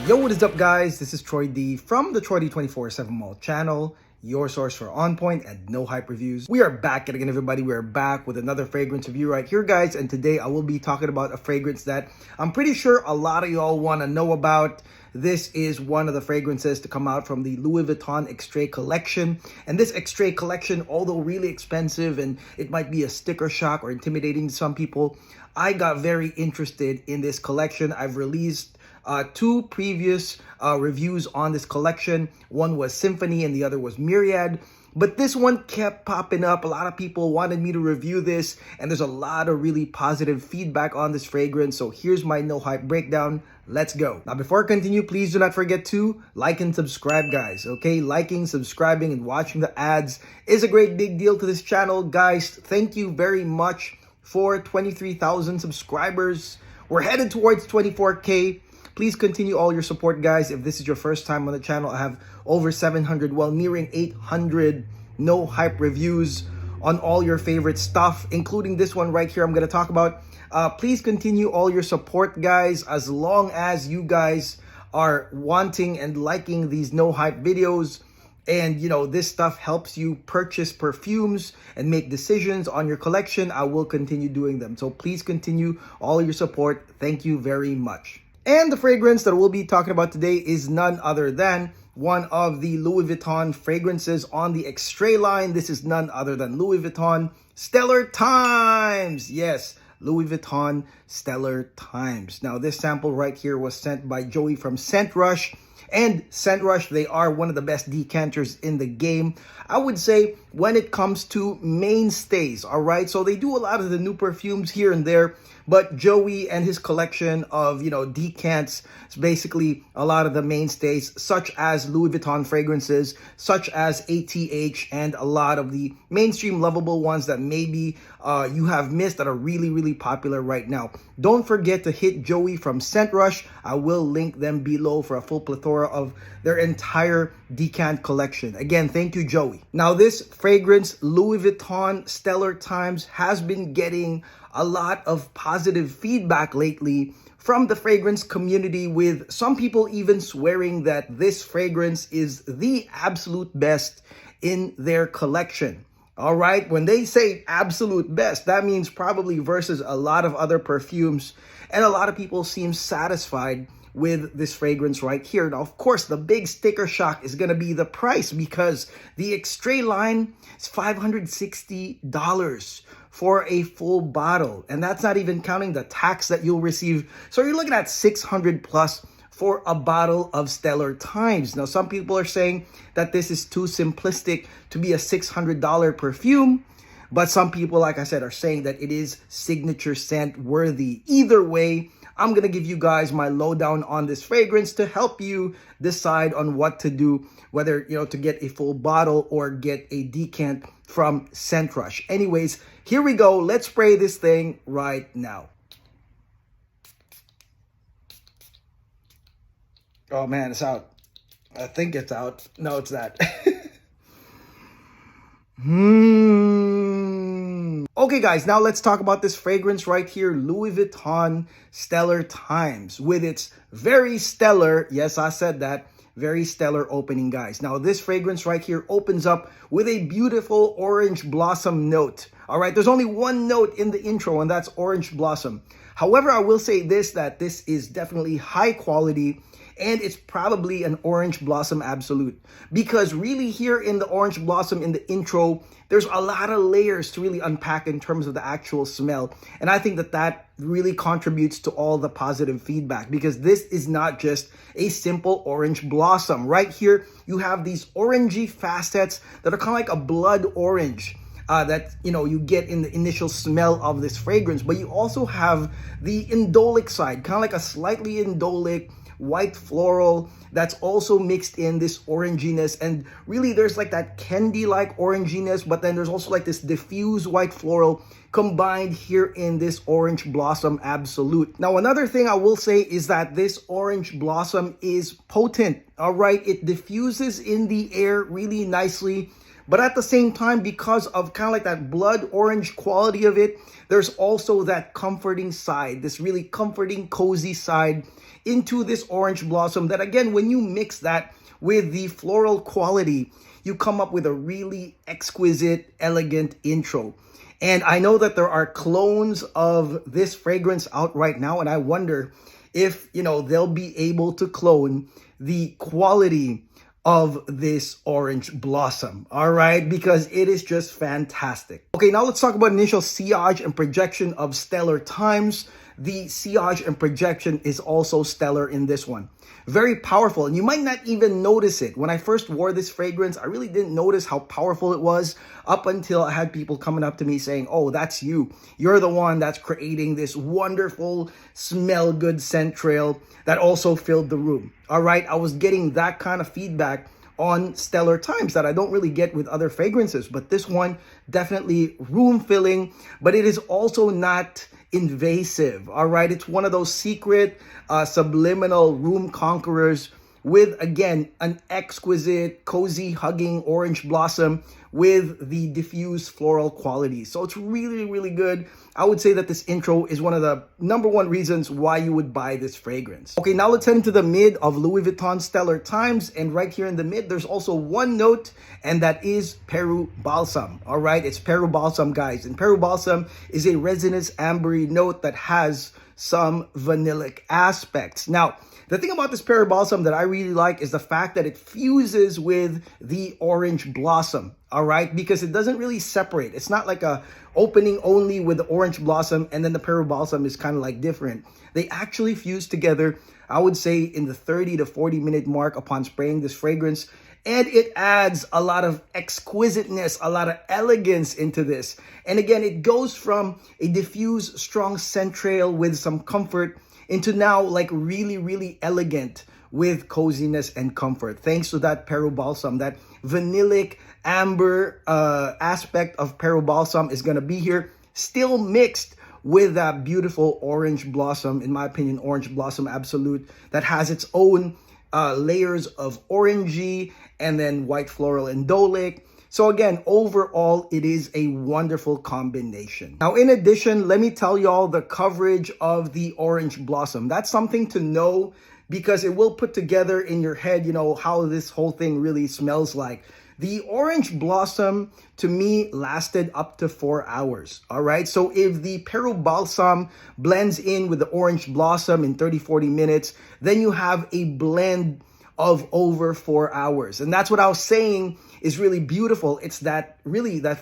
Yo, what is up, guys? This is Troy D from the Troy D 24/7 Mall channel, your source for on point and no hype reviews. We are back again, everybody. We are back with another fragrance review right here, guys. And today I will be talking about a fragrance that I'm pretty sure a lot of y'all want to know about. This is one of the fragrances to come out from the Louis Vuitton Extrait collection. And this Extrait collection, although really expensive and it might be a sticker shock or intimidating to some people, I got very interested in this collection. I've released two previous reviews on this collection. One was Symphony and the other was Myriad. But this one kept popping up. A lot of people wanted me to review this, and there's a lot of really positive feedback on this fragrance. So here's my no hype breakdown. Let's go. Now, before I continue, please do not forget to like and subscribe, guys. Okay, liking, subscribing, and watching the ads is a great big deal to this channel, guys. Thank you very much for 23,000 subscribers. We're headed towards 24K. Please continue all your support, guys. If this is your first time on the channel, I have over 700, well, nearing 800 no hype reviews on all your favorite stuff, including this one right here I'm going to talk about. Please continue all your support, guys, as long as you guys are wanting and liking these no hype videos. And, you know, this stuff helps you purchase perfumes and make decisions on your collection. I will continue doing them. So please continue all your support. Thank you very much. And the fragrance that we'll be talking about today is none other than one of the Louis Vuitton fragrances on the Extrait line. This is none other than Louis Vuitton Stellar Times. Yes, Louis Vuitton Stellar Times. Now, this sample right here was sent by Joey from Scent Rush. And Scent Rush, they are one of the best decanters in the game, I would say, when it comes to mainstays, all right? So they do a lot of the new perfumes here and there, but Joey and his collection of, you know, decants is basically a lot of the mainstays, such as Louis Vuitton fragrances, such as ATH, and a lot of the mainstream lovable ones that maybe you have missed that are really, really popular right now. Don't forget to hit Joey from Scent Rush. I will link them below for a full plethora of their entire decant collection. Again, thank you, Joey. Now, this fragrance, Louis Vuitton Stellar Times, has been getting a lot of positive feedback lately from the fragrance community, with some people even swearing that this fragrance is the absolute best in their collection. All right, when they say absolute best, that means probably versus a lot of other perfumes, and a lot of people seem satisfied with this fragrance right here. Now, of course, the big sticker shock is going to be the price, because the Extrait line is $560 for a full bottle, and that's not even counting the tax that you'll receive. So you're looking at $600 plus for a bottle of Stellar Times. Now, some people are saying that this is too simplistic to be a $600 perfume, but some people, like I said, are saying that it is signature scent worthy. Either way, I'm going to give you guys my lowdown on this fragrance to help you decide on what to do, whether, you know, to get a full bottle or get a decant from Scent Rush. Anyways, here we go. Let's spray this thing right now. Oh man, it's out. I think it's out. No, it's not. Okay, guys, now let's talk about this fragrance right here, Louis Vuitton Stellar Times, with its very stellar, yes, I said that, very stellar opening, guys. Now, this fragrance right here opens up with a beautiful orange blossom note. All right, there's only one note in the intro, and that's orange blossom. However, I will say this, that this is definitely high quality, and it's probably an orange blossom absolute, because really here in the orange blossom in the intro, there's a lot of layers to really unpack in terms of the actual smell. And I think that that really contributes to all the positive feedback, because this is not just a simple orange blossom. Right here, you have these orangey facets that are kind of like a blood orange. That, you know, you get in the initial smell of this fragrance, but you also have the indolic side, kind of like a slightly indolic white floral that's also mixed in this oranginess, and really there's like that candy-like oranginess, but then there's also like this diffuse white floral combined here in this orange blossom absolute. Now, another thing I will say is that this orange blossom is potent. All right, it diffuses in the air really nicely, But at the same time, because of kind of like that blood orange quality of it, there's also that comforting side, this really comforting, cozy side into this orange blossom that, again, when you mix that with the floral quality, you come up with a really exquisite, elegant intro. And I know that there are clones of this fragrance out right now, and I wonder if, they'll be able to clone the quality of this orange blossom, all right? Because it is just fantastic. Okay, now let's talk about initial sillage and projection of Stellar Times. The sillage and projection is also stellar in this one. Very powerful, and you might not even notice it. When I first wore this fragrance, I really didn't notice how powerful it was up until I had people coming up to me saying, oh, that's you. You're the one that's creating this wonderful smell good scent trail that also filled the room. All right, I was getting that kind of feedback on Stellar Times that I don't really get with other fragrances, but this one definitely room filling, but it is also not invasive. All right, it's one of those secret subliminal room conquerors with, again, an exquisite, cozy, hugging orange blossom with the diffuse floral qualities. So it's really, really good. I would say that this intro is one of the #1 reasons why you would buy this fragrance. Okay, now let's head into the mid of Louis Vuitton Stellar Times. And right here in the mid, there's also one note, and that is Peru Balsam. All right, it's Peru Balsam, guys. And Peru Balsam is a resinous ambery note that has some vanillic aspects. Now, the thing about this Peru Balsam that I really like is the fact that it fuses with the orange blossom, all right? Because it doesn't really separate. It's not like a opening only with the orange blossom and then the Peru Balsam is kind of like different. They actually fuse together, I would say, in the 30 to 40 minute mark upon spraying this fragrance. And it adds a lot of exquisiteness, a lot of elegance into this. And again, it goes from a diffuse, strong scent trail with some comfort into now like really, really elegant with coziness and comfort. Thanks to that Peru Balsam, that vanillic amber aspect of Peru Balsam is going to be here, still mixed with that beautiful orange blossom, in my opinion, orange blossom absolute, that has its own layers of orangey and then white floral indolic. So again, overall, it is a wonderful combination. Now, in addition, let me tell y'all the coverage of the orange blossom. That's something to know because it will put together in your head, how this whole thing really smells like. The orange blossom, to me, lasted up to 4 hours, all right? So if the Peru Balsam blends in with the orange blossom in 30, 40 minutes, then you have a blend of over 4 hours. And that's what I was saying is really beautiful. It's that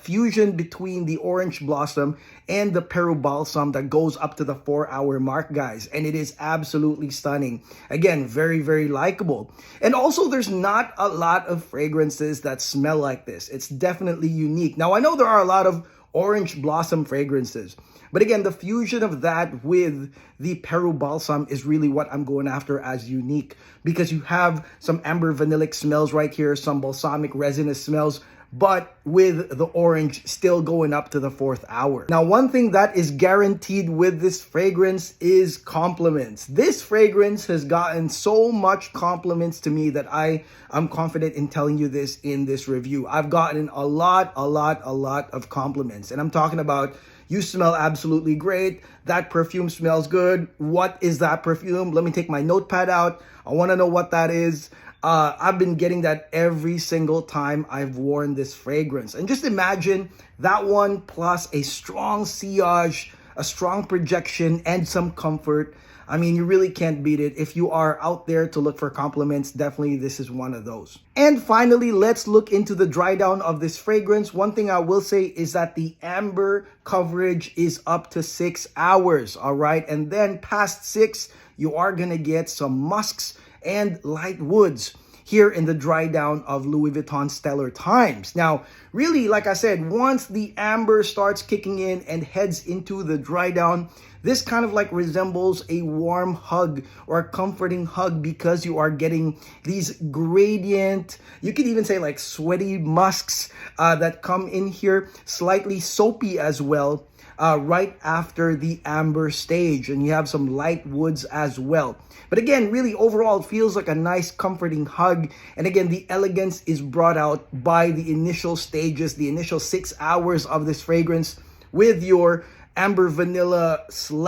fusion between the orange blossom and the Peru Balsam that goes up to the 4 hour mark, guys. And it is absolutely stunning. Again, very, very likable. And also, there's not a lot of fragrances that smell like this. It's definitely unique. Now, I know there are a lot of orange blossom fragrances, but again, the fusion of that with the Peru Balsam is really what I'm going after as unique, because you have some amber vanillic smells right here, some balsamic resinous smells, but with the orange still going up to the 4th hour. Now, one thing that is guaranteed with this fragrance is compliments. This fragrance has gotten so much compliments to me that I'm confident in telling you this in this review. I've gotten a lot of compliments, and I'm talking about, you smell absolutely great. That perfume smells good. What is that perfume? Let me take my notepad out. I want to know what that is. I've been getting that every single time I've worn this fragrance. And just imagine that one plus a strong sillage, a strong projection, and some comfort. I mean, you really can't beat it. If you are out there to look for compliments, definitely this is one of those. And finally, let's look into the dry down of this fragrance. One thing I will say is that the amber coverage is up to 6 hours, all right? And then past 6, you are gonna get some musks and light woods here in the dry down of Louis Vuitton Stellar Times. Now, really, like I said, once the amber starts kicking in and heads into the dry down, this kind of like resembles a warm hug or a comforting hug, because you are getting these gradient, you could even say like sweaty musks that come in here, slightly soapy as well. right after the amber stage, and you have some light woods as well. But again, really overall, it feels like a nice comforting hug. And again, the elegance is brought out by the initial stages, the initial 6 hours of this fragrance with your amber vanilla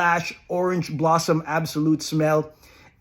/ orange blossom absolute smell.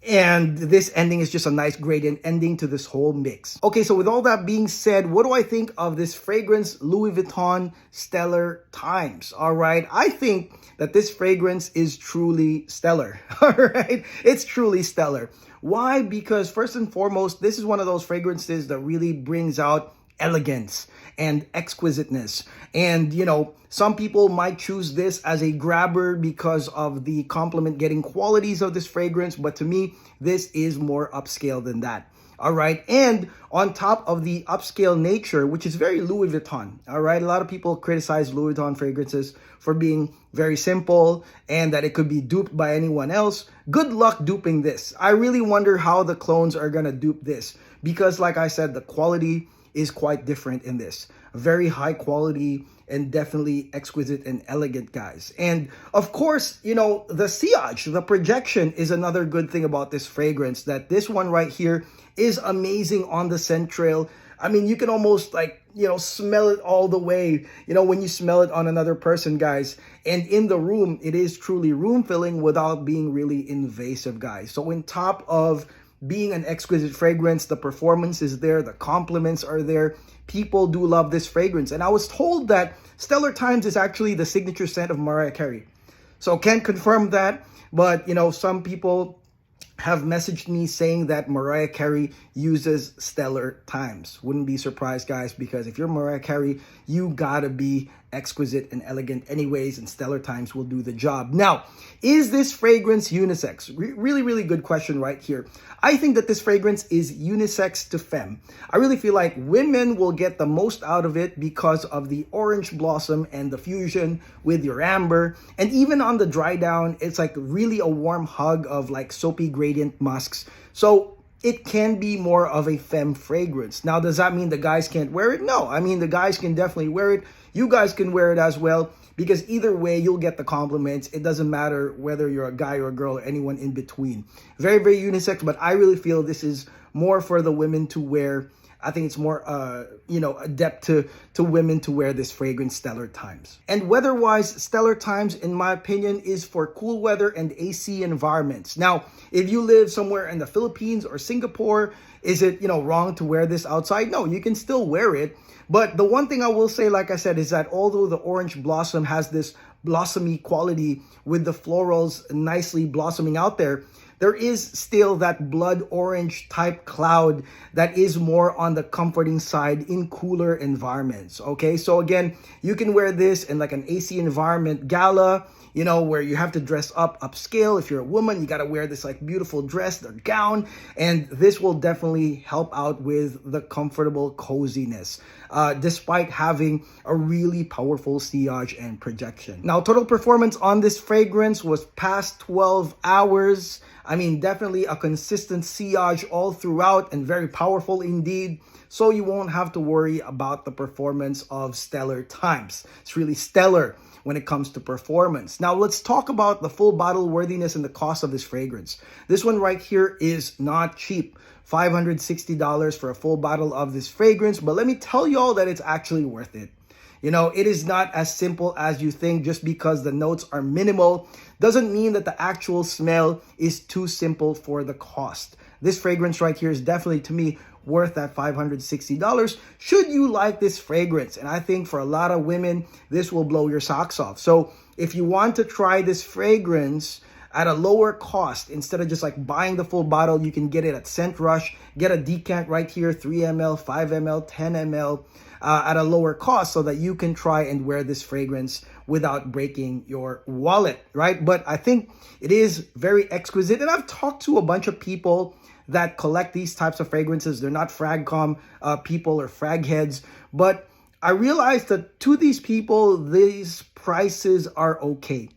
And this ending is just a nice gradient ending to this whole mix. Okay, so with all that being said, what do I think of this fragrance, Louis Vuitton Stellar Times? All right, I think that this fragrance is truly stellar. All right, it's truly stellar. Why? Because first and foremost, this is one of those fragrances that really brings out elegance and exquisiteness. And, you know, some people might choose this as a grabber because of the compliment getting qualities of this fragrance. But to me, this is more upscale than that. All right. And on top of the upscale nature, which is very Louis Vuitton. All right. A lot of people criticize Louis Vuitton fragrances for being very simple and that it could be duped by anyone else. Good luck duping this. I really wonder how the clones are going to dupe this because, like I said, the quality is quite different in this. Very high quality and definitely exquisite and elegant, guys. And of course, you know, the sillage, the projection is another good thing about this fragrance, that this one right here is amazing on the scent trail. I mean, you can almost like, you know, smell it all the way, you know, when you smell it on another person, guys. And in the room, it is truly room filling without being really invasive, guys. So on top of being an exquisite fragrance, the performance is there, the compliments are there. People do love this fragrance. And I was told that Stellar Times is actually the signature scent of Mariah Carey. So can't confirm that, but you know, some people have messaged me saying that Mariah Carey uses Stellar Times. Wouldn't be surprised, guys, because if you're Mariah Carey, you gotta be exquisite and elegant anyways, and Stellar Times will do the job. Now, is this fragrance unisex? Really, really good question right here. I think that this fragrance is unisex to femme. I really feel like women will get the most out of it because of the orange blossom and the fusion with your amber. And even on the dry down, it's like really a warm hug of like soapy gradient musks. So it can be more of a femme fragrance. Now, does that mean the guys can't wear it? No, I mean, the guys can definitely wear it. You guys can wear it as well, because either way, you'll get the compliments. It doesn't matter whether you're a guy or a girl or anyone in between. Very, very unisex, but I really feel this is more for the women to wear. I think it's more, you know, adept to women to wear this fragrance, Stellar Times. And weather-wise, Stellar Times, in my opinion, is for cool weather and AC environments. Now, if you live somewhere in the Philippines or Singapore, is it, you know, wrong to wear this outside? No, you can still wear it. But the one thing I will say, like I said, is that although the orange blossom has this blossomy quality with the florals nicely blossoming out there, there is still that blood orange type cloud that is more on the comforting side in cooler environments. Okay, so again, you can wear this in like an AC environment gala, you know, where you have to dress up upscale. If you're a woman, you got to wear this like beautiful dress or gown, and this will definitely help out with the comfortable coziness, despite having a really powerful sillage and projection. Now, total performance on this fragrance was past 12 hours. I mean, definitely a consistent sillage all throughout and very powerful indeed. So you won't have to worry about the performance of Stellar Times. It's really stellar when it comes to performance. Now, let's talk about the full bottle worthiness and the cost of this fragrance. This one right here is not cheap. $560 for a full bottle of this fragrance. But let me tell you all that it's actually worth it. You know, it is not as simple as you think. Just because the notes are minimal doesn't mean that the actual smell is too simple for the cost. This fragrance right here is definitely, to me, worth that $560 should you like this fragrance. And I think for a lot of women, this will blow your socks off. So if you want to try this fragrance at a lower cost, instead of just like buying the full bottle, you can get it at Scent Rush. Get a decant right here, 3 ml, 5 ml, 10 ml. At a lower cost, so that you can try and wear this fragrance without breaking your wallet, right? But I think it is very exquisite. And I've talked to a bunch of people that collect these types of fragrances. They're not fragcom people or frag heads, but I realized that to these people, these prices are okay,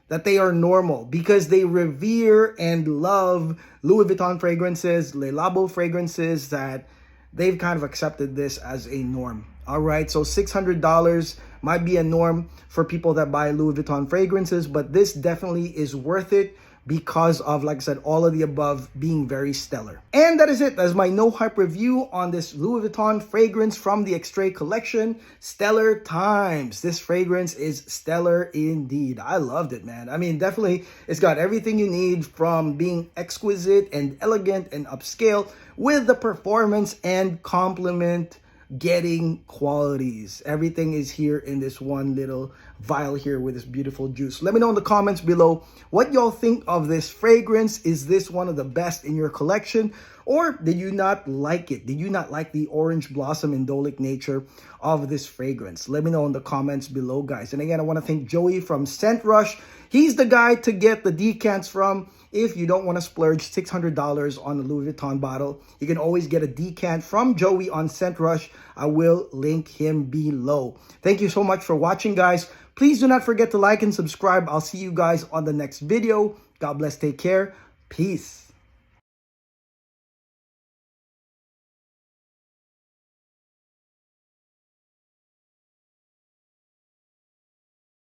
that they are normal because they revere and love Louis Vuitton fragrances, Le Labo fragrances, that they've kind of accepted this as a norm. All right, so $600 might be a norm for people that buy Louis Vuitton fragrances, but this definitely is worth it because of, like I said, all of the above being very stellar. And that is it. That's my no hype review on this Louis Vuitton fragrance from the Extrait collection, Stellar Times. This fragrance is stellar indeed. I loved it, man. I mean, definitely, it's got everything you need from being exquisite and elegant and upscale with the performance and compliment getting qualities. Everything is here in this one little vial here with this beautiful juice. Let me know in the comments below what y'all think of this fragrance. Is this one of the best in your collection, or did you not like it? Did you not like the orange blossom indolic nature of this fragrance? Let me know in the comments below, guys. And again, I want to thank Joey from Scent Rush. He's the guy to get the decants from if you don't want to splurge $600 on a Louis Vuitton bottle. You can always get a decant from Joey on Scent Rush. I will link him below. Thank you so much for watching, guys. Please do not forget to like and subscribe. I'll see you guys on the next video. God bless. Take care. Peace.